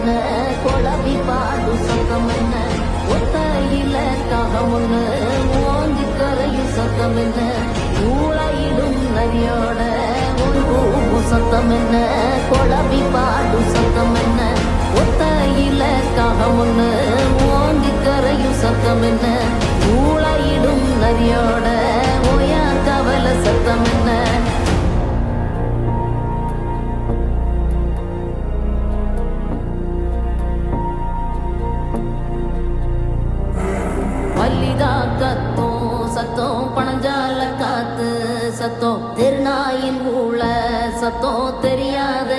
என்ன குழவி பாடு சத்தம் என்ன ஒத்தையில காகம் ஒண்ணு ஓங்கி கரையும் சத்தம் என்ன ஊழையிடும் நரியோட ஒரு பூவும் சத்தம் என்ன குழவி பாடு சத்தம் என்ன ஒத்தையில காகம் ஒண்ணு ஓங்கி கரையும் சத்தம் என்ன ஊழையிடும் நரியோட ஓயா கவல சத்தம் என்ன மல்லிகா கத்தும் சத்தம் பணஞ்சால காத்து சத்தம் தெருநாயின் ஊழ சத்தம் தெரியாத